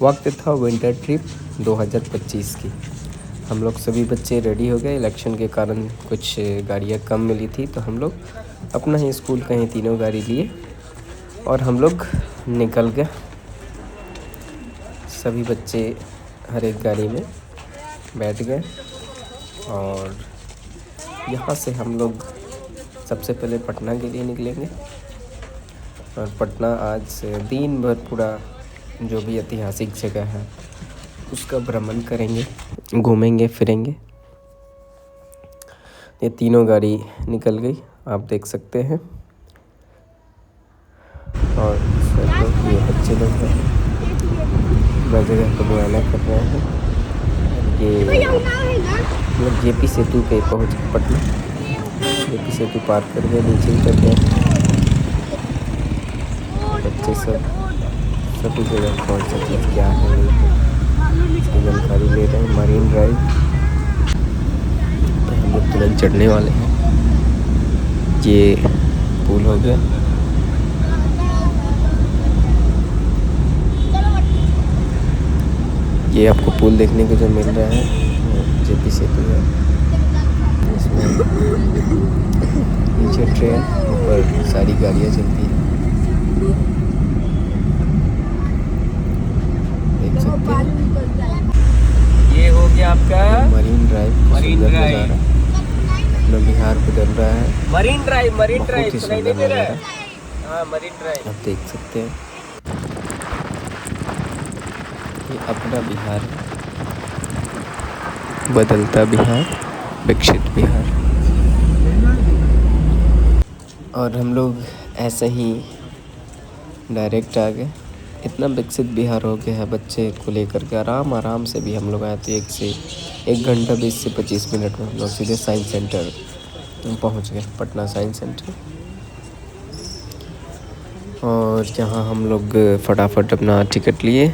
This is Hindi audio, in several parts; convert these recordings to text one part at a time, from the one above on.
वक्त था विंटर ट्रिप 2025 की। हम लोग सभी बच्चे रेडी हो गए। इलेक्शन के कारण कुछ गाड़ियाँ कम मिली थी तो हम लोग अपना ही स्कूल का ही तीनों गाड़ी लिए और हम लोग निकल गए। सभी बच्चे हर एक गाड़ी में बैठ गए और यहाँ से हम लोग सबसे पहले पटना के लिए निकलेंगे और पटना आज दिन भर पूरा जो भी ऐतिहासिक जगह है उसका भ्रमण करेंगे, घूमेंगे फिरेंगे। ये तीनों गाड़ी निकल गई, आप देख सकते हैं। और सब लोग, ये बच्चे लोग हैं, अपना जगह को मुआयना कर रहे हैं। ये मतलब जेपी सेतु पे पहुँच गए पटना। जेपी सेतु पार कर गए, नीचे उतर गए। बच्चे सब सभी जगह कौन सा चीज़ क्या है इसकी जानकारी ले रहे हैं। मरीन ड्राइव हम लोग तुरंत चढ़ने वाले हैं। ये पुल हो गया। ये आपको पुल देखने को जो मिल रहा है जेपी सेतु है। इसमें नीचे ट्रेन, ऊपर सारी गाड़ियाँ चलती हैं, देख सकते हैं। ये हो गया आपका मरीन ड्राइव। अपना बिहार बदल रहा है। मरीन ड्राइव बहुत ही सुंदर नज़ारा। हाँ, मरीन ड्राइव आप देख सकते हैं, ये अपना बिहार है, बदलता बिहार, विकसित बिहार। और हम लोग ऐसे ही डायरेक्ट आ गए। इतना विकसित बिहार हो गया है, बच्चे को लेकर के आराम से भी हम लोग आए थे। 1 घंटा 20 से 25 मिनट में हम लोग सीधे साइंस सेंटर पहुंच गए, पटना साइंस सेंटर। और जहां हम लोग फटाफट अपना टिकट लिए,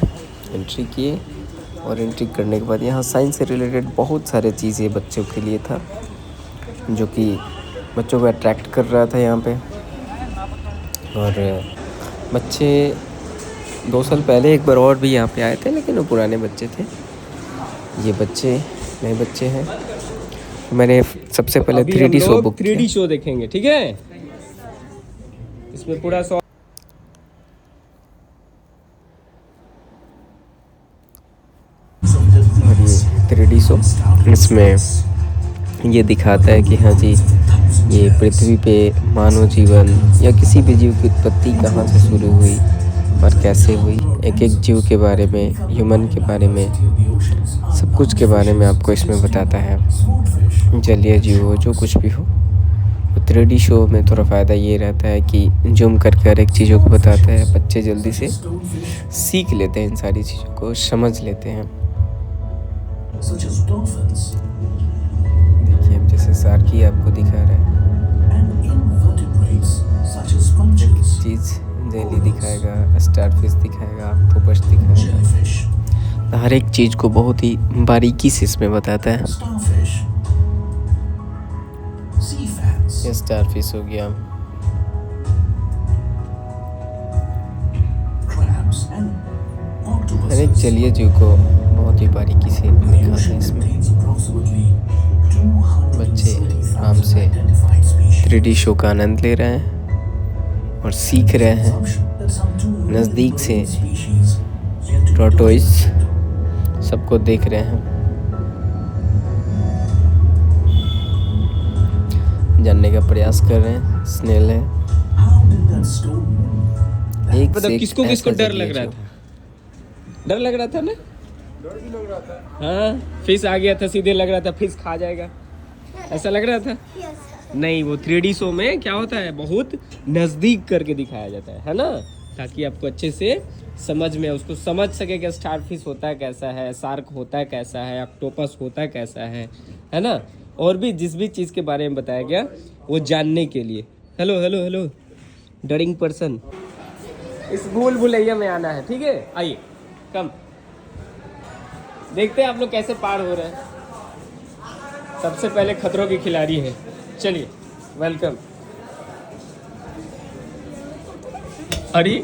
एंट्री किए और एंट्री करने के बाद यहाँ साइंस से रिलेटेड बहुत सारे चीज़ें बच्चों के लिए था जो कि बच्चों को अट्रैक्ट कर रहा था यहाँ पे। और बच्चे 2 साल पहले एक बार और भी यहाँ पे आए थे, लेकिन वो पुराने बच्चे थे। ये बच्चे नए बच्चे हैं। मैंने सबसे पहले 3D शो बुक किया। 3D शो देखेंगे, ठीक है। इसमें पूरा और ये 3D शो, इसमें ये दिखाता है कि हाँ जी, ये पृथ्वी पे मानव जीवन या किसी भी जीव की उत्पत्ति कहाँ से शुरू हुई और कैसे हुई। एक जीव के बारे में, ह्यूमन के बारे में, सब कुछ के बारे में आपको इसमें बताता है। जलीय जीव हो, जो कुछ भी हो। 3D शो में थोड़ा फ़ायदा ये रहता है कि जूम करके हर एक चीज़ों को बताता है। बच्चे जल्दी से सीख लेते हैं, इन सारी चीज़ों को समझ लेते हैं। देखिए, हम जैसे सार्की आपको दिखा रहे हैं, चीज़ जेली दिखाएगा, स्टारफिश दिखाएगा, ऑक्टोपस दिखाएगा। तो हर एक चीज़ को बहुत ही बारीकी से इसमें बताता है। ये स्टारफिश हो गया। हर एक जलीय जीव को बहुत ही बारीकी से दिखाता है इसमें। बच्चे आराम से 3D शो का आनंद ले रहे हैं और सीख रहे हैं। नज़दीक से टॉर्टोइस सबको देख रहे हैं, जानने का प्रयास कर रहे हैं। स्नेल है। एक से किसको डर लग रहा था? डर लग रहा था ना? डर भी लग रहा था। हाँ, फिश आ गया था, सीधे लग रहा था फिश खा जाएगा, ऐसा लग रहा था। नहीं, वो 3D शो में क्या होता है, बहुत नज़दीक करके दिखाया जाता है ना, ताकि आपको अच्छे से समझ में, उसको समझ सके कि स्टारफिश होता है कैसा है, शार्क होता है कैसा है, ऑक्टोपस होता है कैसा है ना। और भी जिस भी चीज़ के बारे में बताया गया वो जानने के लिए। Hello hello hello during person, इस भूल भुलैया में आना है, ठीक है। आइए, कम देखते हैं आप लोग कैसे पार हो रहे हैं। सबसे पहले खतरों के खिलाड़ी हैं, चलिए, वेलकम। अरे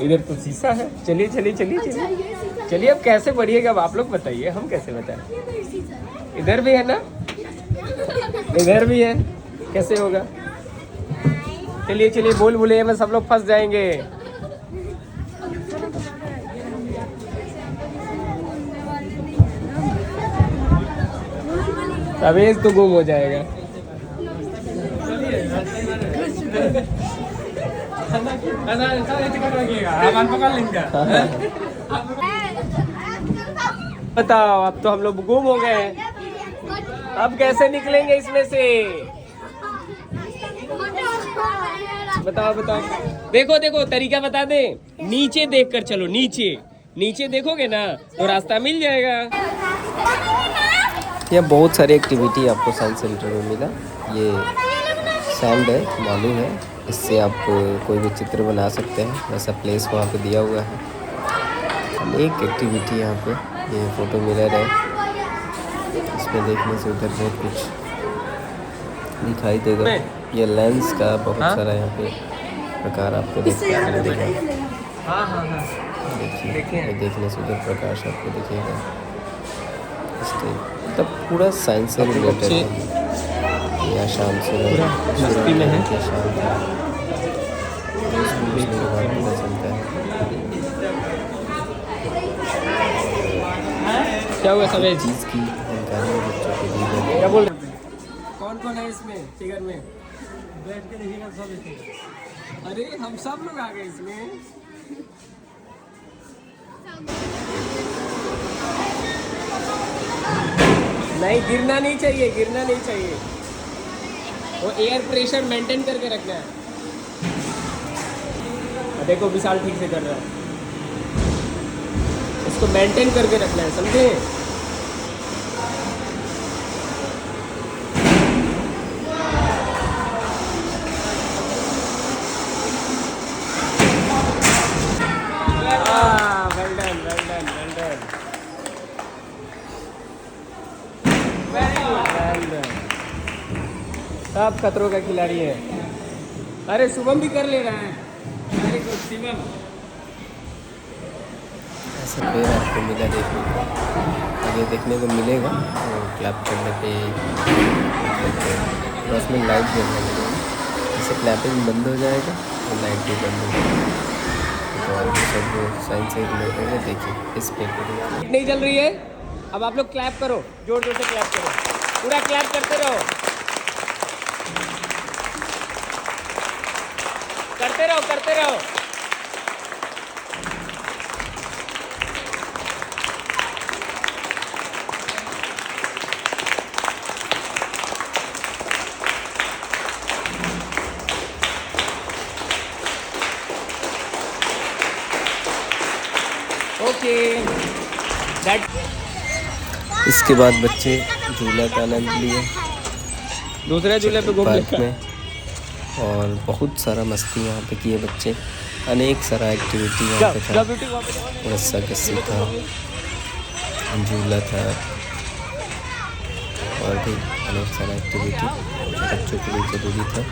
इधर तो शीशा है, चलिए चलिए चलिए चलिए। चलिए अब कैसे बढ़िएगा अब आप लोग बताइए, हम कैसे बताएं। इधर भी है ना, इधर भी है, कैसे होगा। चलिए चलिए बोल बोले में सब लोग फंस जाएंगे। तवेज तो गुम हो जाएगा। बताओ अब तो हम लोग गुम हो गए, अब कैसे निकलेंगे इसमें से। बताओ बताओ, देखो देखो तरीका बता दे, नीचे देख कर चलो, नीचे नीचे देखोगे ना तो रास्ता मिल जाएगा। यहाँ बहुत सारी एक्टिविटी आपको साइंस सेंटर में मिला। ये सैंड है, मालूम है, इससे आप कोई भी चित्र बना सकते हैं, वैसा प्लेस वहाँ पे दिया हुआ है। अनेक एक्टिविटी यहाँ पे, ये फोटो मिरर है, इसमें देखने से उधर बहुत कुछ दिखाई देगा। ये लेंस का बहुत सारा यहाँ पे प्रकार आपको देखने को मिलेगा। देखिए, देखने से उधर प्रकाश आपको दिखेगा। तब पूरा साइंस से रिलेटेड है। यहाँ शाम से मस्ती में है, क्या हुआ सब चीज़ की जानकारी बच्चों के लिए। क्या बोल रहे, कौन कौन है इसमें फिगर में बैठ के देखिएगा सब। अरे हम सब लोग आ गए इसमें। नहीं गिरना नहीं चाहिए, गिरना नहीं चाहिए, वो एयर प्रेशर मेंटेन करके रखना है। देखो विशाल ठीक से कर रहा है, इसको मेंटेन करके रखना है, समझे। सब खतरों का खिलाड़ी है। अरे शुभम भी कर ले रहा है, वेरी गुड शिवम। ऐसा पेड़ आपको मिला देखने को, आगे देखने को मिलेगा। तो क्लैप करने पे तो उसमें लाइट जलने लगेगा, जैसे क्लैपिंग बंद हो जाएगा तो लाइट भी बंद हो जाएगा। तो आप सब साइंस से रिलेटेड है, देखिए इस पेड़ को देखिए। नहीं जल रही है, अब आप लोग क्लैप करो, जोर जोर से क्लैप करो, पूरा क्लैप करते रहो, करते रहो करते रहो। ओके इसके बाद बच्चे झूला का आनंद लिए दूसरे झूले पे घूम पार्क में, और बहुत सारा मस्ती यहाँ पे किए बच्चे। अनेक सारा एक्टिविटी यहाँ पे था, रस्सा कस्सी था, झूला था, और भी अनेक सारा एक्टिविटी बच्चों के लिए ज़रूरी था।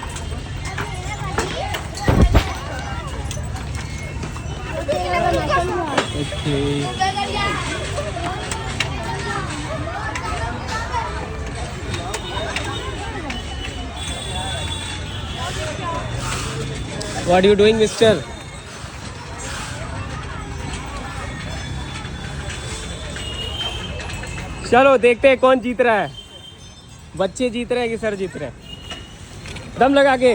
What are you doing, mister? चलो देखते हैं कौन जीत रहा है, बच्चे जीत रहे हैं कि सर जीत रहे हैं। दम लगा के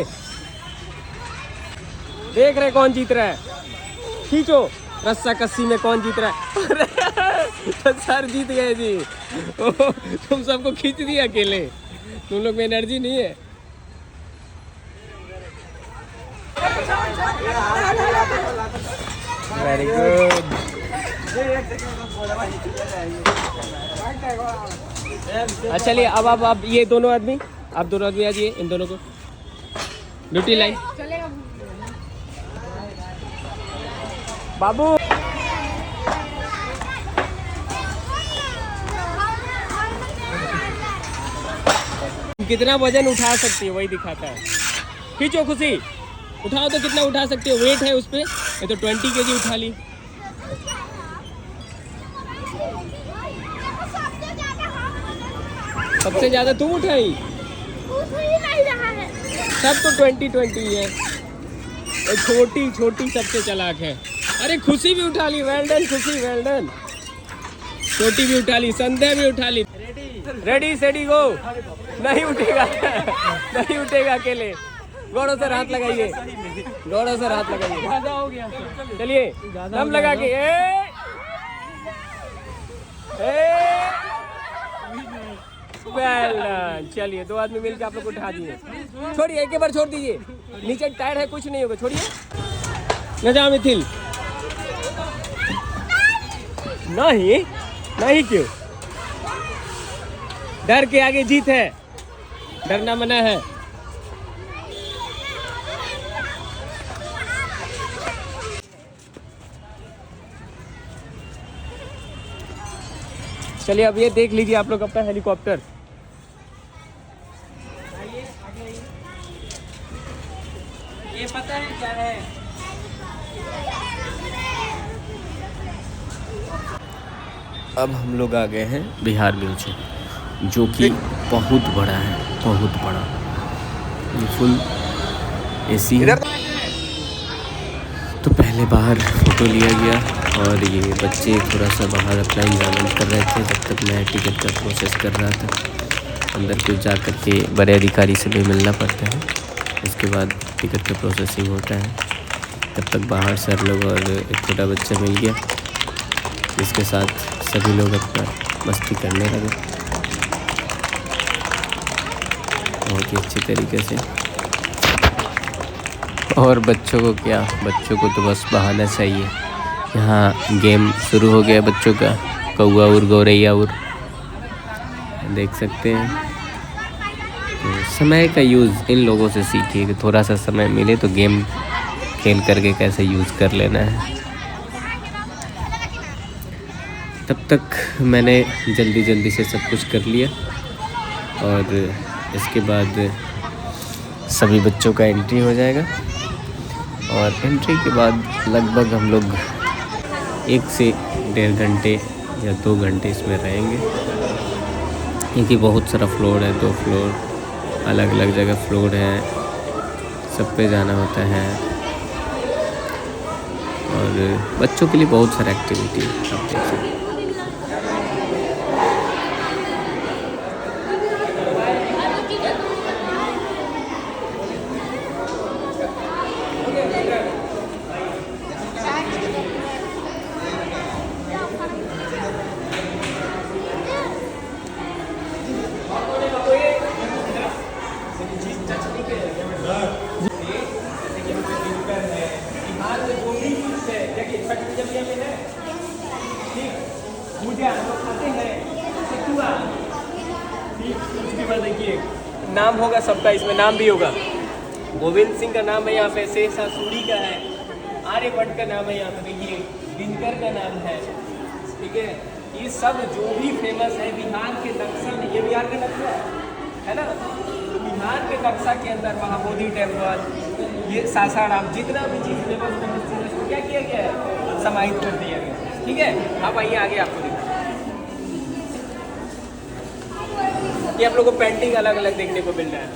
देख रहे कौन जीत रहा है, खींचो रस्सा कस्सी में कौन जीत रहा है। तो सर जीत गए जी। तुम सबको खींच दिया अकेले, तुम लोग में एनर्जी नहीं है। Very good. अच्छा चलिए अब ये दोनों आदमी, आप दोनों आदमी आ जाइए, इन दोनों को ड्यूटी लाइन। बाबू कितना वजन उठा सकती है वही दिखाता है। खींचो खुशी, उठाओ तो कितना उठा सकते हो, वेट है उस पर। ये तो 20 kg उठा ली। सबसे ज़्यादा तुम उठाई, सब तो 20-20 है। और छोटी छोटी सबसे चालाक है। अरे खुशी भी उठा ली, वेल डन खुशी, वेल डन। छोटी भी उठा ली, संध्या भी उठा ली। रेडी सेडी गो। नहीं उठेगा नहीं उठेगा अकेले। गौड़ों से हाथ लगाइए, गौड़ों से हाथ लगाइए। चलिए दम लगा के वेल डन। चलिए 2 आदमी मिलकर आप लोग उठा दिए। छोड़िए, एक बार छोड़ दीजिए, नीचे टायर है, कुछ नहीं होगा, छोड़िए न। जा मिथिल। नहीं नहीं, क्यों? डर के आगे जीत है, डरना मना है। चलिए अब ये देख लीजिए आप लोग अपना हेलीकॉप्टर। ये पता है क्या है? अब हम लोग आ गए हैं बिहार म्यूजियम, जो कि बहुत बड़ा है, बहुत बड़ा। ये फुल एसी है। तो पहले बाहर फ़ोटो लिया गया और ये बच्चे थोड़ा सा बाहर अपना इंजॉयमेंट कर रहे थे, तब तक मैं टिकट का प्रोसेस कर रहा था। अंदर कुछ जा कर के बड़े अधिकारी से भी मिलना पड़ता है, उसके बाद टिकट का प्रोसेसिंग होता है। तब तक बाहर सर लोग और एक छोटा बच्चा मिल गया, जिसके साथ सभी लोग अपना मस्ती करने लगे बहुत ही अच्छी तरीके से। और बच्चों को क्या, बच्चों को तो बस बहाना चाहिए। यहाँ गेम शुरू हो गया बच्चों का, कौआ उर गौरैया उर, देख सकते हैं। तो समय का यूज़ इन लोगों से सीखिए कि थोड़ा सा समय मिले तो गेम खेल करके कैसे यूज़ कर लेना है। तब तक मैंने जल्दी जल्दी से सब कुछ कर लिया और इसके बाद सभी बच्चों का एंट्री हो जाएगा। और एंट्री के बाद लगभग हम लोग 1 से 1.5 घंटे या 2 घंटे इसमें रहेंगे, क्योंकि बहुत सारा फ्लोर है, 2 फ्लोर, अलग अलग जगह फ्लोर है, सब पे जाना होता है। और बच्चों के लिए बहुत सारा एक्टिविटी है, आप देख सकते हैं। नाम होगा सबका, इसमें नाम भी होगा। गोविंद सिंह का नाम है यहाँ पे, शेषा सूरी का है, आर्यभट्ट का नाम है यहाँ पे, देखिए दिनकर का नाम है, ठीक है। ये सब जो भी फेमस है बिहार के नक्शा में, ये बिहार का नक्शा है ना, तो बिहार के नक्शा के अंदर महाबोधि टेम्पल, ये सासाराम, जितना भी चीज़ फेमस है उसको क्या किया गया है, समाहित कर दिया गया, ठीक है। अब आइए आगे आपको दिखा, ये आप लोगों को पेंटिंग अलग अलग देखने को मिल रहा है,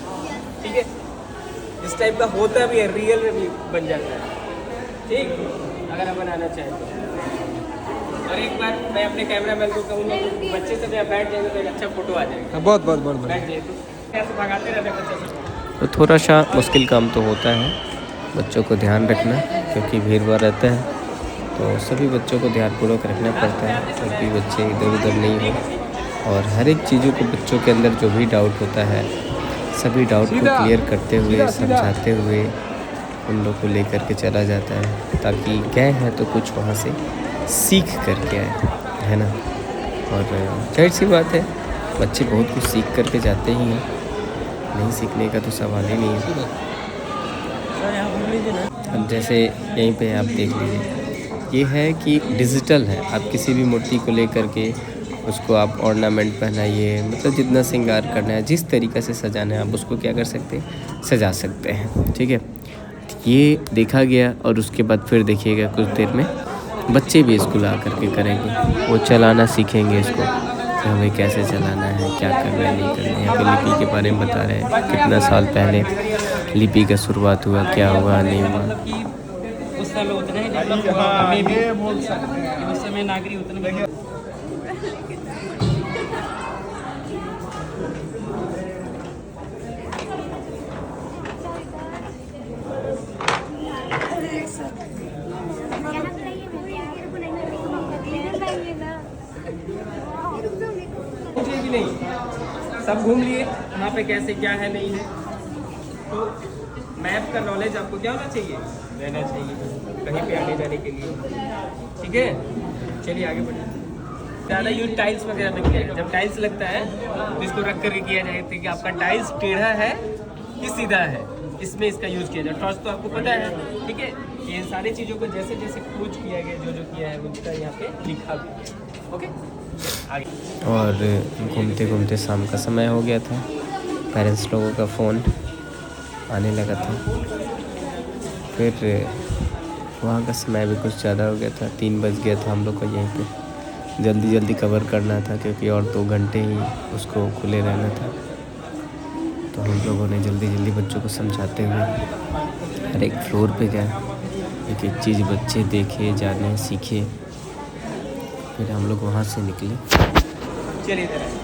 ठीक है। इस टाइप का होता भी है, रियल में भी बन जाता है, ठीक, अगर आप बनाना चाहें तो। और एक बार मैं अपने कैमरामैन को कहूँगा कि बच्चे से मैं बैठ जाएंगे तो एक अच्छा फोटो आ जाएगा। बहुत बहुत बहुत बैठ जाए तो कैसे भगाते रहते हैं बच्चे से। तो थोड़ा सा मुश्किल काम तो होता है, बच्चों को ध्यान रखना, क्योंकि भीड़ भाड़ रहता है, तो सभी बच्चों को ध्यानपूर्वक रखना पड़ता है, सभी बच्चे इधर उधर नहीं हो। और हर एक चीज़ों को बच्चों के अंदर जो भी डाउट होता है, सभी डाउट को क्लियर करते हुए, समझाते हुए उन लोग को लेकर के चला जाता है, ताकि गए हैं तो कुछ वहाँ से सीख करके आए, है ना। और जाहिर सी बात है, बच्चे बहुत कुछ सीख करके जाते ही हैं, नहीं सीखने का तो सवाल ही नहीं है। अब जैसे यहीं पे आप देख लीजिए, ये है कि डिजिटल है, आप किसी भी मूर्ति को लेकर के उसको आप ऑर्नामेंट पहनाइए, मतलब जितना श्रृंगार करना है, जिस तरीक़े से सजाना है, आप उसको क्या कर सकते हैं, सजा सकते हैं, ठीक है। ये देखा गया और उसके बाद फिर देखिएगा कुछ देर में बच्चे भी इसको ला करके करेंगे, वो चलाना सीखेंगे इसको, कि हमें कैसे चलाना है, क्या करना है, नहीं करना है। यहाँ पे लिपि के बारे में बता रहे हैं, कितना साल पहले लिपि का शुरुआत हुआ, क्या हुआ, नहीं हुआ। उस समय उतना ही डेवलप हुआ, हमें भी बोल सकते हैं उस समय नागरिक उतना मुझे भी नहीं, सब घूम लिए वहाँ पे कैसे क्या है नहीं है। तो मैप का नॉलेज आपको क्या होना चाहिए, रहना चाहिए कहीं पे आने जाने के लिए। ठीक है, चलिए आगे बढ़िए। ज़्यादा यूज टाइल्स वगैरह में किया, जब टाइल्स लगता है तो इसको रख करके किया जाए कि आपका टाइल्स टेढ़ा है कि सीधा है, इसमें इसका यूज़ किया जाए। टॉर्च तो आपको पता है, ठीक है। ये सारी चीज़ों को जैसे जैसे खोज किया गया, जो जो किया है उनका यहाँ पे लिखा गया। ओके, आगे। और घूमते घूमते शाम का समय हो गया था, पेरेंट्स लोगों का फ़ोन आने लगा था। फिर वहाँ का समय भी कुछ ज़्यादा हो गया था, 3 बज गया था हम लोग को यहीं पे जल्दी जल्दी कवर करना था, क्योंकि और 2 घंटे ही उसको खुले रहना था। तो हम लोगों ने जल्दी जल्दी बच्चों को समझाते हुए हर एक फ्लोर पे गए, एक एक चीज़ बच्चे देखे, जाने, सीखे। फिर हम लोग वहाँ से निकले। चलिए इधर आइए।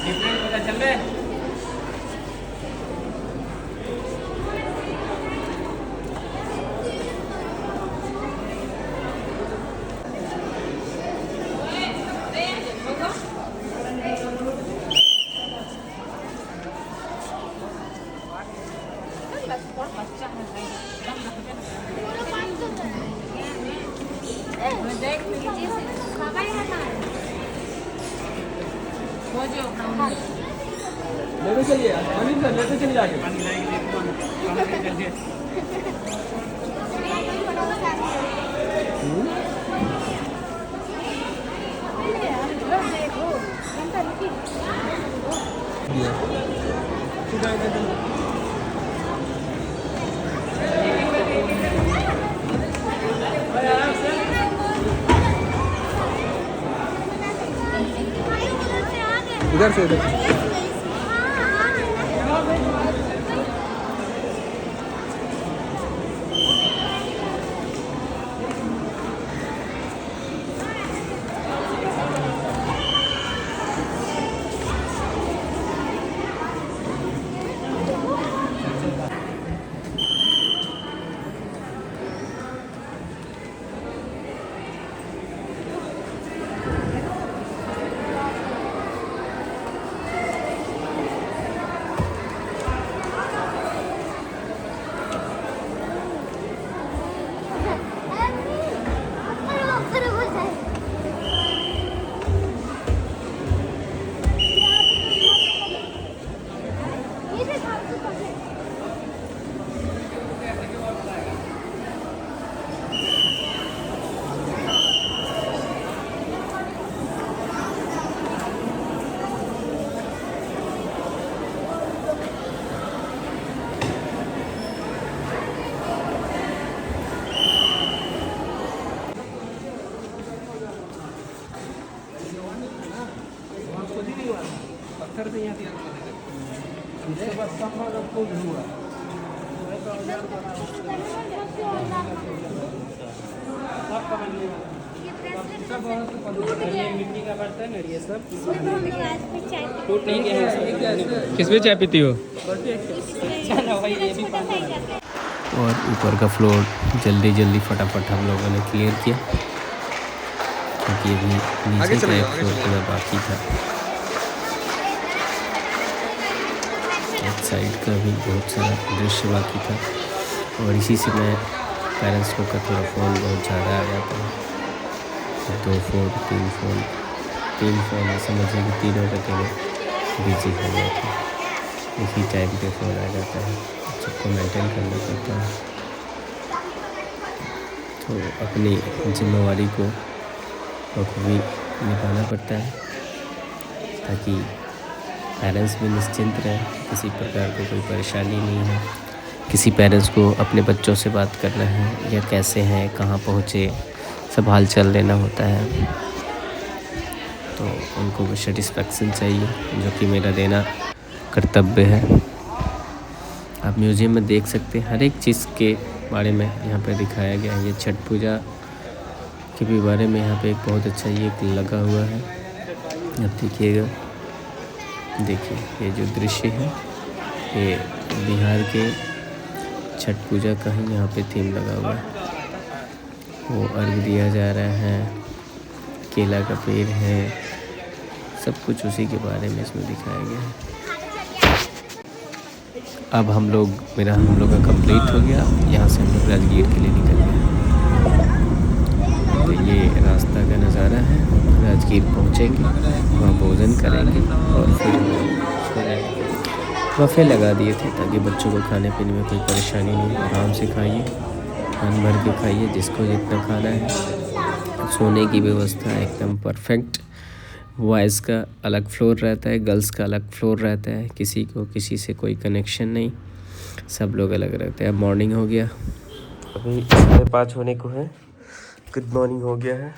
डिफरेंट पता चल रहा है। लेते चलिए अनिल सर, लेते चलिए आगे। इधर से इधर पत्थर से यहाँ तैयार किया था। इसके बाद संभव आपको हुआ मिट्टी का बर्तन है ये सब। किसमें चाय पीती हो? और ऊपर का फ्लोर जल्दी जल्दी फटाफट हम लोगों ने क्लियर किया, क्योंकि अभी नीचे का एक फ्लोर पूरा बाकी था। एक साइड का भी बहुत सारा दृश्य बाकी था, और इसी से मैं पेरेंट्स लोग का थोड़ा फ़ोन बहुत ज़्यादा आ जाता है। 2 फ़ोन 3 फ़ोन है, समझिए कि तीनों का केवल बिजी हो गया था। एक ही टाइम पे फ़ोन आ जाता है, सबको मेंटेन करना पड़ता है। तो अपनी जिम्मेवारी को बखूबी निभाना पड़ता है ताकि पेरेंट्स भी निश्चिंत रहें, किसी प्रकार को कोई परेशानी नहीं है। किसी पेरेंट्स को अपने बच्चों से बात करना है या कैसे हैं, कहाँ पहुँचे, सब हाल चाल लेना होता है, तो उनको भी सेटिस्फेक्शन चाहिए, जो कि मेरा देना कर्तव्य है। आप म्यूज़ियम में देख सकते हैं हर एक चीज़ के बारे में यहाँ पे दिखाया गया है। ये छठ पूजा के भी बारे में यहाँ पे एक बहुत अच्छा ये लगा हुआ है, आप देखिएगा। देखिए ये जो दृश्य है ये बिहार के छठ पूजा का ही यहाँ पे थीम लगा हुआ है। वो अर्घ दिया जा रहा है, केला का पेड़ है, सब कुछ उसी के बारे में इसमें दिखाया गया है। अब हम लोग का कंप्लीट हो गया। यहाँ से हम लोग राजगीर के लिए निकल गए। तो ये रास्ता का नज़ारा है। राजगीर पहुँचेंगे, वहाँ भोजन करेंगे और फिर सो जाएंगे। बफे लगा दिए थे ताकि बच्चों को खाने पीने में कोई परेशानी नहीं, आराम से खाइए, मन भर के खाइए, जिसको जितना खाना है। सोने की व्यवस्था एकदम परफेक्ट। बॉयज़ का अलग फ्लोर रहता है, गर्ल्स का अलग फ्लोर रहता है, किसी को किसी से कोई कनेक्शन नहीं, सब लोग अलग रहते हैं। अब मॉर्निंग हो गया, अभी 5:30 होने को है। गुड मॉर्निंग हो गया है,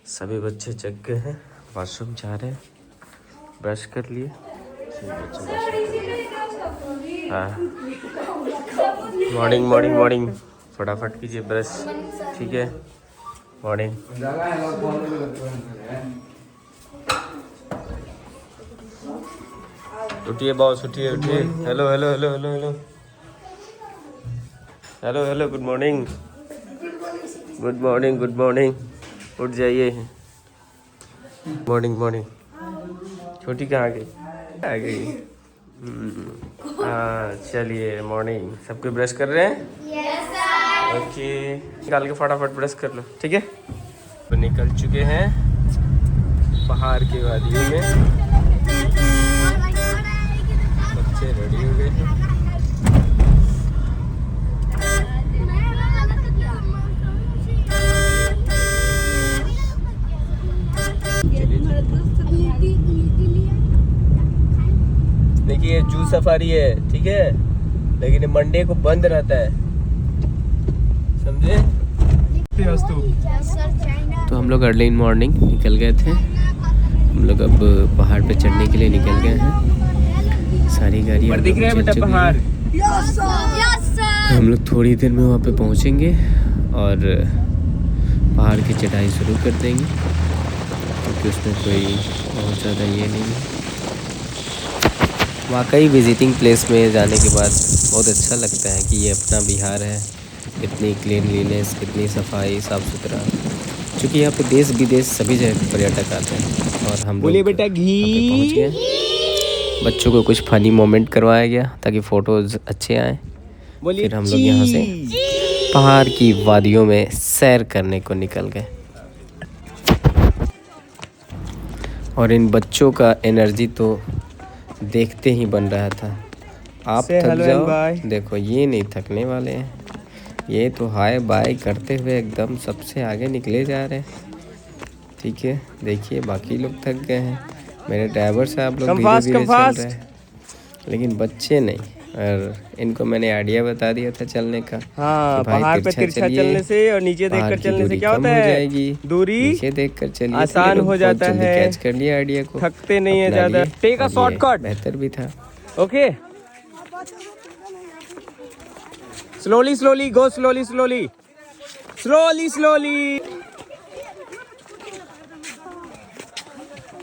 सभी बच्चे जग गए हैं, वॉशरूम जा रहे हैं, ब्रश कर लिए। हाँ, मॉर्निंग मॉर्निंग मॉर्निंग, फटाफट कीजिए ब्रश, ठीक है। मॉर्निंग उठिए बॉस, उठिए उठिए। Hello hello hello hello hello hello hello, good morning good morning good morning, उठ जाइए। Morning morning. छोटी कहाँ गई? आ गई। हाँ चलिए, मॉर्निंग। सबके ब्रश कर रहे हैं? Yes sir. ओके, निकाल के फटाफट ब्रश कर लो, ठीक है। तो निकल चुके हैं पहाड़ के वादियों में, बच्चे रेडी हो गए हैं। देखिए जू सफारी है, ठीक है, लेकिन मंडे को बंद रहता है, समझे? तो हम लोग अर्ली इन मॉर्निंग निकल गए थे। हम लोग अब पहाड़ पे चढ़ने के लिए निकल गए हैं। सारी गाड़ियाँ दिख रहे हैं बेटा पहाड़। हम लोग थोड़ी देर में वहाँ पे पहुँचेंगे और पहाड़ की चढ़ाई शुरू कर देंगे, क्योंकि उसमें कोई बहुत ज़्यादा ये नहीं है। वाकई विजिटिंग प्लेस में जाने के बाद बहुत अच्छा लगता है कि ये अपना बिहार है, इतनी क्लीनलीनेस, इतनी सफाई, साफ़ सुथरा। क्योंकि यहाँ पे देश विदेश सभी जगह के पर्यटक आते हैं और हम लोग बेटा पहुँच गए। बच्चों को कुछ फ़नी मोमेंट करवाया गया ताकि फ़ोटोज़ अच्छे आएँ। फिर हम लोग यहाँ से पहाड़ की वादियों में सैर करने को निकल गए। और इन बच्चों का एनर्जी तो देखते ही बन रहा था। आप थक जाओ, देखो ये नहीं थकने वाले हैं, ये तो हाय बाय करते हुए एकदम सबसे आगे निकले जा रहे हैं, ठीक है। देखिए बाकी लोग थक गए हैं, मेरे ड्राइवर साहब लोग धीरे धीरे चल रहे हैं, लेकिन बच्चे नहीं। और इनको मैंने आइडिया बता दिया था चलने का। हाँ, पहाड़ पे तिरछा चलने से और नीचे देखकर चलने से क्या होता है, जाएगी दूरी नीचे देखकर चलिए, आसान हो जाता है। कैच कर लिया आइडिया को, थकते नहीं है ज्यादा। टेक अ शॉर्टकट, बेहतर भी था। ओके, स्लोली स्लोली गो, स्लोली स्लोली स्लोली स्लोली।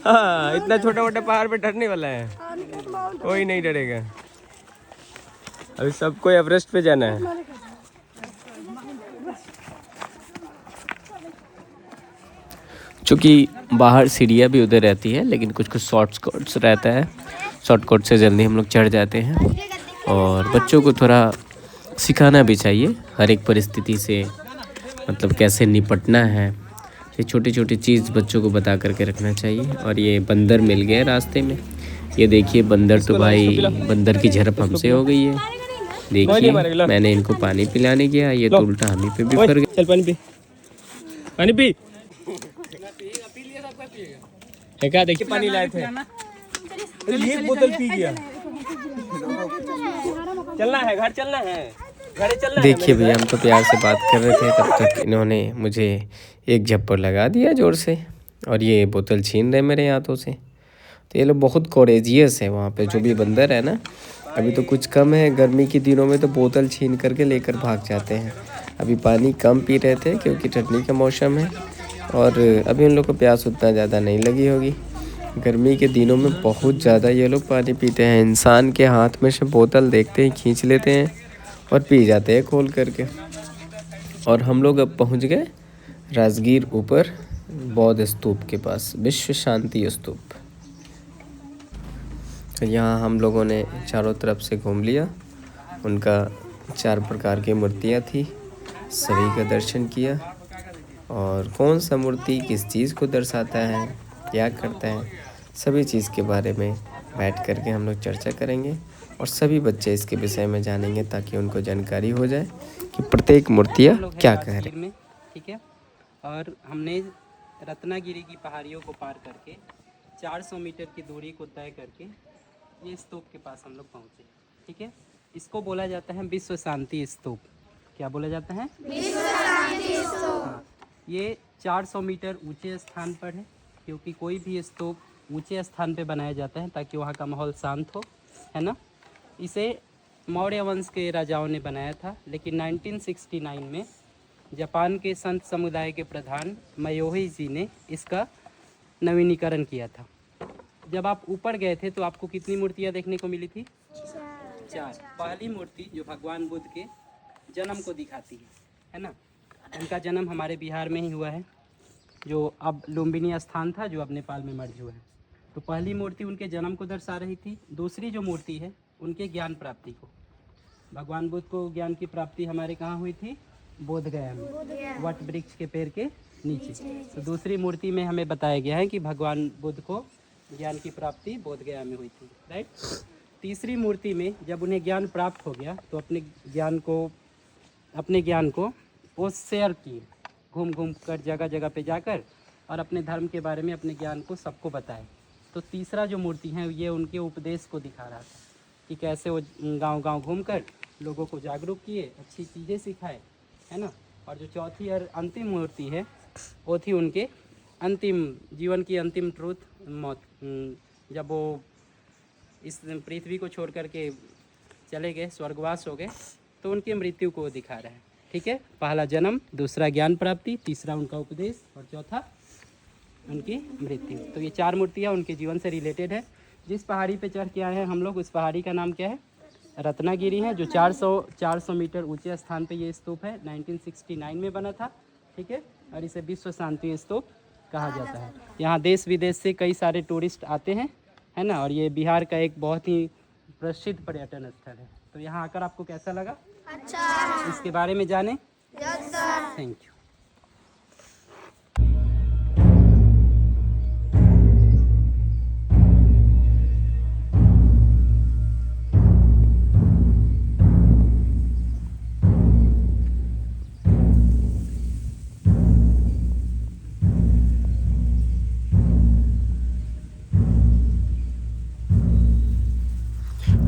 हाँ, इतना छोटा मोटा पहाड़ पे डरने वाला है, कोई नहीं डरेगा। अभी सबको एवरेस्ट पे जाना है। चूँकि बाहर सीढ़ियाँ भी उधर रहती है, लेकिन कुछ कुछ शॉर्टकट्स रहता है, शॉर्टकट से जल्दी हम लोग चढ़ जाते हैं। और बच्चों को थोड़ा सिखाना भी चाहिए हर एक परिस्थिति से, मतलब कैसे निपटना है, ये छोटी छोटी चीज़ बच्चों को बता करके रखना चाहिए। और ये बंदर मिल गए रास्ते में, ये देखिए बंदर, तो भाई बंदर की झड़प हमसे हो गई है। देखिए मैंने इनको पानी पिलाने गया, ये तो उल्टा हम ही पे भी फर गया। चल पानी पी, पानी पी। देखा देखिए पानी लाए थे, एक बोतल पी गया। चलना है, घर चलना है, घरे चलना है। देखिए भैया हम तो प्यार से बात कर रहे थे, तब तक इन्होंने मुझे एक झप्पड़ लगा दिया जोर से, और ये बोतल छीन रहे मेरे हाथों से। तो ये लोग बहुत कोरेजियस है वहाँ पे, जो भी बंदर है ना। अभी तो कुछ कम है, गर्मी के दिनों में तो बोतल छीन करके लेकर भाग जाते हैं। अभी पानी कम पी रहे थे क्योंकि ठंडी का मौसम है, और अभी उन लोग को प्यास उतना ज़्यादा नहीं लगी होगी। गर्मी के दिनों में बहुत ज़्यादा ये लोग पानी पीते हैं। इंसान के हाथ में से बोतल देखते ही खींच लेते हैं और पी जाते हैं खोल करके। और हम लोग अब पहुंच गए राजगीर ऊपर बौद्ध स्तूप के पास, विश्व शांति स्तूप। तो यहाँ हम लोगों ने चारों तरफ से घूम लिया। उनका 4 प्रकार की मूर्तियाँ थी, सभी का दर्शन किया। और कौन सा मूर्ति किस चीज़ को दर्शाता है, क्या करता है, सभी चीज़ के बारे में बैठ करके हम लोग चर्चा करेंगे, और सभी बच्चे इसके विषय में जानेंगे ताकि उनको जानकारी हो जाए कि प्रत्येक मूर्तियाँ क्या कह रही हैं। ठीक है, और हमने रत्नागिरी की पहाड़ियों को पार करके 400 मीटर की दूरी को तय करके ये स्तूप के पास हम लोग पहुँचे। ठीक है, इसको बोला जाता है विश्व शांति स्तूप। क्या बोला जाता है? विश्व शांति स्तूप। हाँ, ये 400 मीटर ऊंचे स्थान पर है, क्योंकि कोई भी स्तूप ऊंचे स्थान पे बनाया जाता है ताकि वहाँ का माहौल शांत हो, है ना। इसे मौर्य वंश के राजाओं ने बनाया था, लेकिन 1969 में जापान के संत समुदाय के प्रधान मयोही जी ने इसका नवीनीकरण किया था। जब आप ऊपर गए थे तो आपको कितनी मूर्तियाँ देखने को मिली थी? 4। पहली मूर्ति जो भगवान बुद्ध के जन्म को दिखाती है ना। उनका जन्म हमारे बिहार में ही हुआ है, जो अब लुम्बिनी स्थान था, जो अब नेपाल में मर्ज हुआ है। तो पहली मूर्ति उनके जन्म को दर्शा रही थी। दूसरी जो मूर्ति है उनके ज्ञान प्राप्ति को। भगवान बुद्ध को ज्ञान की प्राप्ति हमारे कहाँ हुई थी? बोधगया में, वट वृक्ष के पेड़ के नीचे। तो दूसरी मूर्ति में हमें बताया गया है कि भगवान बुद्ध को ज्ञान की प्राप्ति बोधगया में हुई थी, राइट। तीसरी मूर्ति में जब उन्हें ज्ञान प्राप्त हो गया तो अपने ज्ञान को वो शेयर किए, घूम घूम कर जगह जगह पे जाकर, और अपने धर्म के बारे में अपने ज्ञान को सबको बताए। तो तीसरा जो मूर्ति है ये उनके उपदेश को दिखा रहा था कि कैसे वो गांव-गांव घूमकर लोगों को जागरूक किए, अच्छी चीज़ें सिखाए, है ना। और जो चौथी और अंतिम मूर्ति है वो थी उनके अंतिम जीवन की अंतिम ट्रूथ, मौत। जब वो इस पृथ्वी को छोड़ करके चले गए, स्वर्गवास हो गए, तो उनकी मृत्यु को दिखा रहा है। ठीक है, पहला जन्म, दूसरा ज्ञान प्राप्ति, तीसरा उनका उपदेश, और चौथा उनकी मृत्यु। तो ये 4 मूर्तियाँ उनके जीवन से रिलेटेड है। जिस पहाड़ी पे चढ़ के आए हैं हम लोग, उस पहाड़ी का नाम क्या है? रत्नागिरी है, जो 400 मीटर ऊंचे स्थान पे ये स्तूप है। 1969 में बना था। ठीक है, और इसे विश्व शांति स्तूप कहा जाता है। यहाँ देश विदेश से कई सारे टूरिस्ट आते हैं, है ना। और ये बिहार का एक बहुत ही प्रसिद्ध पर्यटन स्थल है। तो यहाँ आकर आपको कैसा लगा? अच्छा। इसके बारे में जाने? Yes sir. Thank you.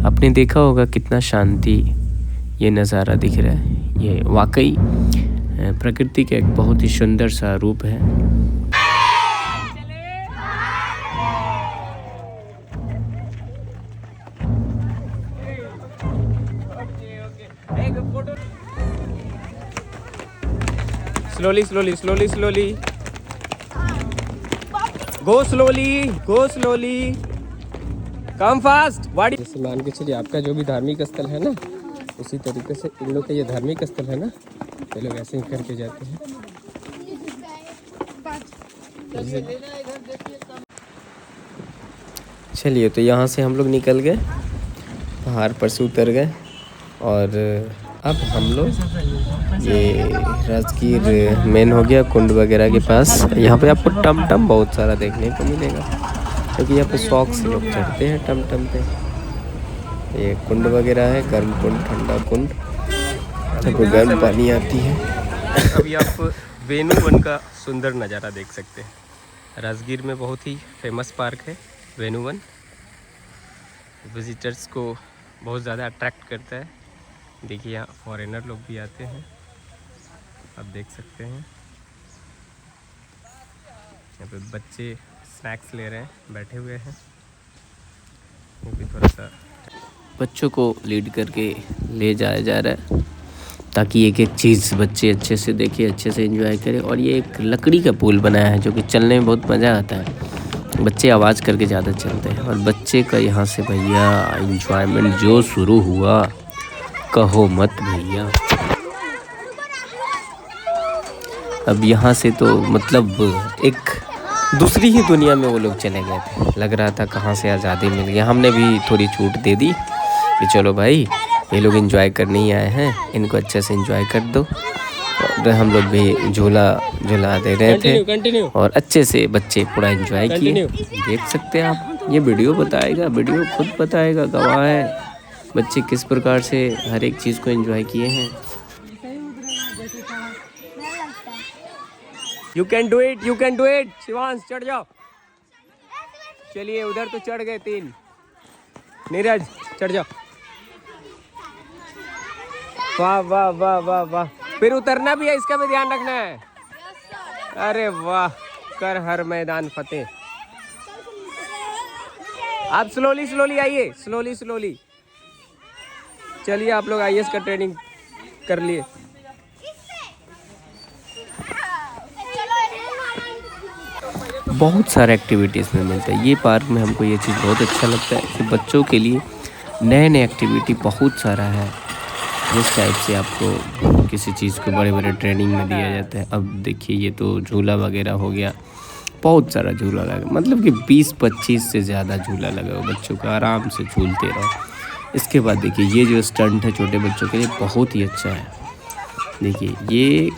आपने देखा होगा कितना शांति ये नज़ारा दिख रहा है। ये वाकई प्रकृति का एक बहुत ही सुंदर सा रूप है। स्लोली स्लोली स्लोली स्लोली, गो स्लोली, गो स्लोली, कम फास्ट। जैसे मान के चलिए आपका जो भी धार्मिक स्थल है ना, उसी तरीके से इन लोग का ये धार्मिक स्थल है ना, ये लोग ऐसे ही करके जाते हैं। चलिए, तो यहाँ से हम लोग निकल गए, पहाड़ पर से उतर गए, और अब हम लोग ये राजगीर मेन हो गया कुंड वगैरह के पास। यहाँ पे आपको टमटम बहुत सारा देखने को मिलेगा, क्योंकि यहाँ पे शौक से लोग चढ़ते हैं टमटम पे। ये कुंड वगैरह है, गर्म कुंड, ठंडा कुंड, यहाँ पे गर्म पानी आती है। अभी आप वेणु वन का सुंदर नज़ारा देख सकते हैं, राजगीर में बहुत ही फेमस पार्क है वेनुवन। विजिटर्स को बहुत ज़्यादा अट्रैक्ट करता है। देखिए यहाँ फॉरेनर लोग भी आते हैं, आप देख सकते हैं। यहाँ पे बच्चे स्नैक्स ले रहे हैं, बैठे हुए हैं। वो भी थोड़ा सा बच्चों को लीड करके ले जाया जा रहा है ताकि एक एक चीज़ बच्चे अच्छे से देखें, अच्छे से एंजॉय करें। और ये एक लकड़ी का पुल बनाया है जो कि चलने में बहुत मज़ा आता है। बच्चे आवाज़ करके ज़्यादा चलते हैं और बच्चे का यहाँ से भैया एंजॉयमेंट जो शुरू हुआ कहो मत भैया। अब यहाँ से तो मतलब एक दूसरी ही दुनिया में वो लोग चले गए थे। लग रहा था कहाँ से आज़ादी मिल गई। हमने भी थोड़ी छूट दे दी कि चलो भाई ये लोग एंजॉय करने ही आए हैं, इनको अच्छे से एंजॉय कर दो। और हम लोग भी झूला दे रहे थे और अच्छे से बच्चे पूरा एंजॉय किए। देख सकते हैं आप, ये वीडियो बताएगा, वीडियो खुद बताएगा, गवाह है बच्चे किस प्रकार से हर एक चीज़ को एंजॉय किए हैं। You can do it, you can do it. Shivansh चढ़ जाओ। चलिए उधर तो चढ़ गए 3। नीरज चढ़ जाओ। वाह वाह वाह वाह वाह। फिर उतरना भी है, इसका भी ध्यान रखना है। अरे वाह, कर हर मैदान फतेह। आप स्लोली स्लोली आइए, स्लोली स्लोली। चलिए आप लोग IAS का ट्रेनिंग कर लिए। बहुत सारे एक्टिविटीज़ में मिलता है। ये पार्क में हमको ये चीज़ बहुत अच्छा लगता है कि बच्चों के लिए नए नए एक्टिविटी बहुत सारा है। जिस टाइप से आपको किसी चीज़ को बड़े बड़े ट्रेनिंग में दिया जाता है। अब देखिए ये तो झूला वगैरह हो गया, बहुत सारा झूला लगा, मतलब कि 20-25 से ज़्यादा झूला लगा हुआ, बच्चों का आराम से झूलते रहो। इसके बाद देखिए ये जो स्टंट है छोटे बच्चों के लिए बहुत ही अच्छा है। देखिए ये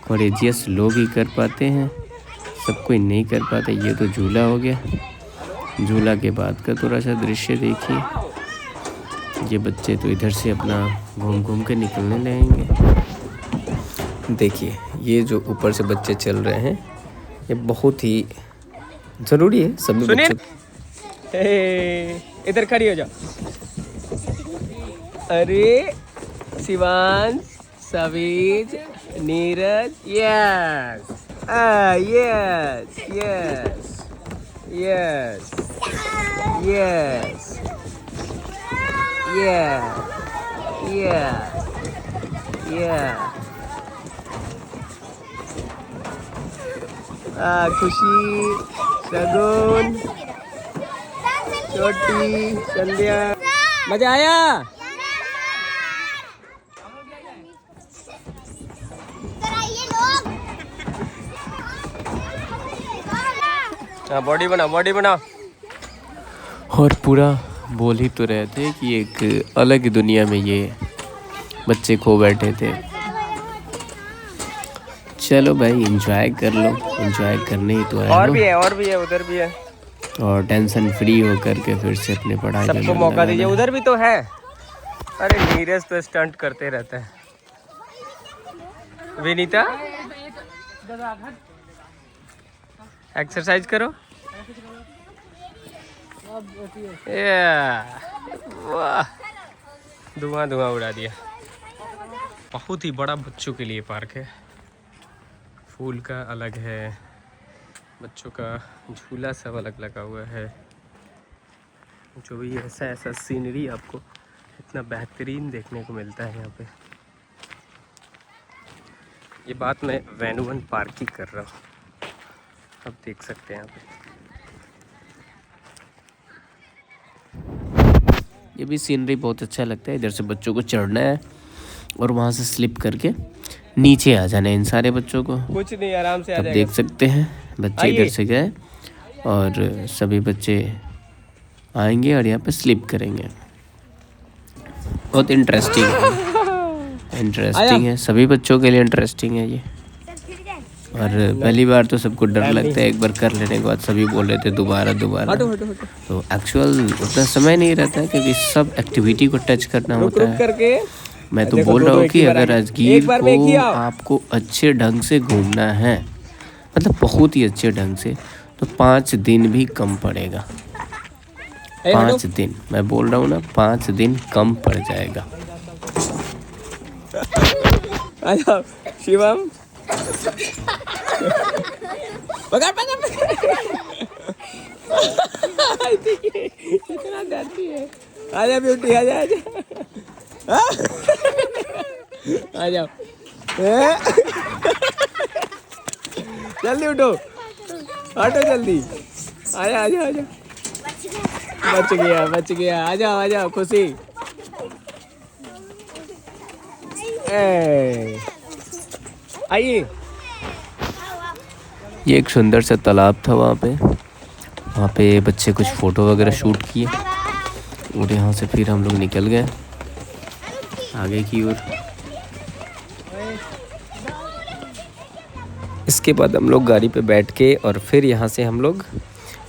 कोरेजियस लोग ही कर पाते हैं, सब कोई नहीं कर पाते। ये तो झूला हो गया। झूला के बाद का थोड़ा सा दृश्य देखिए। ये बच्चे तो इधर से अपना घूम घूम के निकलने लगेंगे। देखिए ये जो ऊपर से बच्चे चल रहे हैं, ये बहुत ही ज़रूरी है सभी बच्चों। इधर खड़ी हो जाओ। अरे शिवांश, सवीज, Neeraj, yes yes yes yes yes Yeah, yeah, yeah. खुशी, शगुन, छोटी, संध्या, मजा आया? हाँ बॉडी बनाओ। और पूरा बोल ही तो रहे थे कि एक अलग ही दुनिया में ये बच्चे खो बैठे थे। चलो भाई एंजॉय कर लो, एंजॉय करने ही तो आए और भी है उधर भी है। और टेंशन फ्री हो करके फिर से अपने पढ़ाई में सबको मौका दीजिए। उधर भी तो है। अरे नीरज तो स्टंट करते रहता है। विनीता एक्सरसाइज करो। वाह, धुआं उड़ा दिया। बहुत ही बड़ा बच्चों के लिए पार्क है। फूल का अलग है, बच्चों का झूला सब अलग लगा हुआ है। जो भी ऐसा सीनरी आपको इतना बेहतरीन देखने को मिलता है यहाँ पे। ये बात मैं वेनुवन पार्क की कर रहा हूँ, आप देख सकते हैं यहाँ पे। ये भी सीनरी बहुत अच्छा लगता है। इधर से बच्चों को चढ़ना है और वहाँ से स्लिप करके नीचे आ जाना है इन सारे बच्चों को। कुछ नहीं, आराम से आ जाएगा। देख सकते हैं बच्चे इधर से गए और सभी बच्चे आएंगे और यहाँ पे स्लिप करेंगे। बहुत इंटरेस्टिंग है, सभी बच्चों के लिए इंटरेस्टिंग है ये। और पहली बार तो सबको डर लगता है, एक बार कर लेने के बाद सभी बोल रहे थे दोबारा। तो एक्चुअल उतना समय नहीं रहता है क्योंकि सब एक्टिविटी को टच करना होता है। मैं तो बोल रहा हूँ कि अगर राजगीर को आपको अच्छे ढंग से घूमना है, मतलब बहुत ही अच्छे ढंग से, तो 5 दिन भी कम पड़ेगा। 5 दिन मैं बोल रहा हूँ ना, 5 दिन कम पड़ जाएगा। अच्छा शिवम पकड़ पकड़ कितना डरती है। आजा ब्यूटी आजा आजा आ जाओ जल्दी उठो, हटो जल्दी, आजा आजा आजा, बच गया, आ जाओ आ जाओ खुशी। आइए। ये एक सुंदर सा तालाब था, वहाँ पे बच्चे कुछ फ़ोटो वगैरह शूट किए और यहाँ से फिर हम लोग निकल गए आगे की ओर। इसके बाद हम लोग गाड़ी पे बैठ के और फिर यहाँ से हम लोग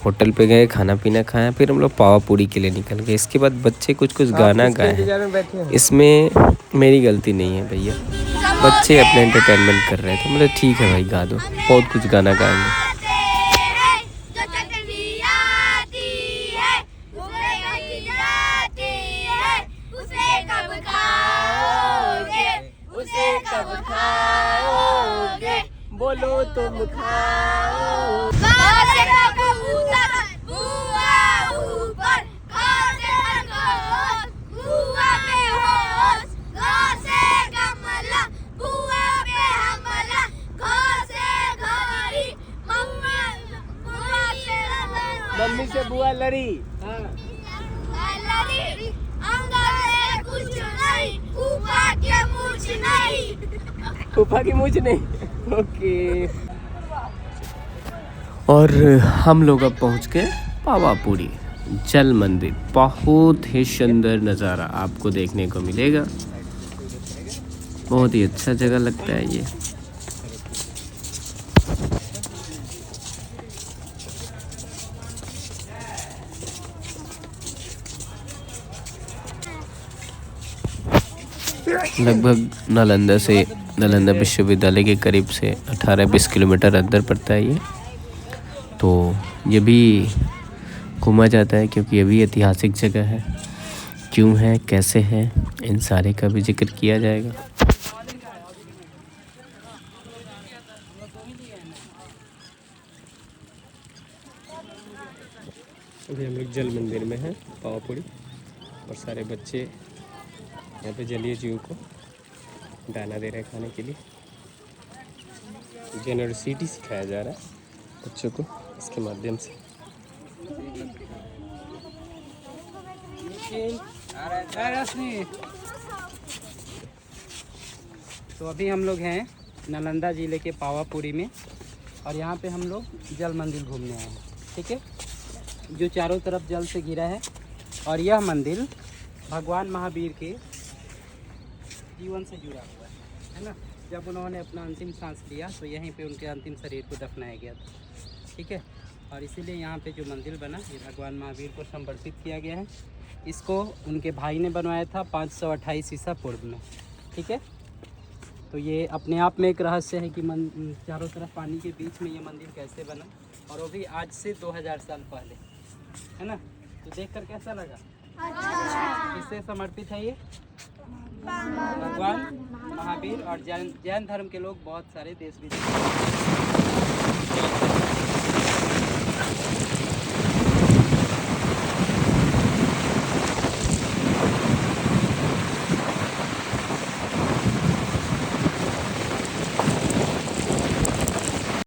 होटल पे गए, खाना पीना खाया, फिर हम लोग पावा पूरी के लिए निकल गए। इसके बाद बच्चे कुछ गाना गाए हैं, इसमें मेरी गलती नहीं है भैया, बच्चे अपने एंटरटेनमेंट कर रहे थे। मतलब ठीक है भाई, गा दो, बहुत कुछ गाना गाएंगे। बोलो तुम खाओ। मम्मी से बुआ लड़ी, फूफा की मूछ नहीं। ओके। और हम लोग अब पहुंच गए पावापुरी जल मंदिर। बहुत ही सुंदर नज़ारा आपको देखने को मिलेगा, बहुत ही अच्छा जगह लगता है ये। लगभग नालंदा विश्वविद्यालय के करीब से 18-20 किलोमीटर अंदर पड़ता है ये। तो ये भी घूमा जाता है क्योंकि ये भी ऐतिहासिक जगह है। क्यों है, कैसे है, इन सारे का भी जिक्र किया जाएगा। अभी हम लोग जल मंदिर में हैं, पावापुरी, और सारे बच्चे यहाँ पे जलीय जीव को दाना दे रहे हैं खाने के लिए। जेनरसिटी सिखाया जा रहा है बच्चों को इसके माध्यम से। तो अभी हम लोग हैं नालंदा ज़िले के पावापुरी में, और यहाँ पे हम लोग जल मंदिर घूमने आए हैं। ठीक है, जो चारों तरफ जल से घिरा है, और यह मंदिर भगवान महावीर के जीवन से जुड़ा हुआ है ना। जब उन्होंने अपना अंतिम सांस लिया तो यहीं पे उनके अंतिम शरीर को दफनाया गया था। ठीक है, और इसीलिए यहाँ पे जो मंदिर बना ये भगवान महावीर को समर्पित किया गया है। इसको उनके भाई ने बनवाया था 528 ईसा पूर्व में। ठीक है, तो ये अपने आप में एक रहस्य है कि चारों तरफ पानी के बीच में ये मंदिर कैसे बना, और वो भी आज से 2000 साल पहले, है ना। तो देखकर कैसा लगा? किससे समर्पित है ये? भगवान महावीर। और जैन धर्म के लोग बहुत सारे देश विदेश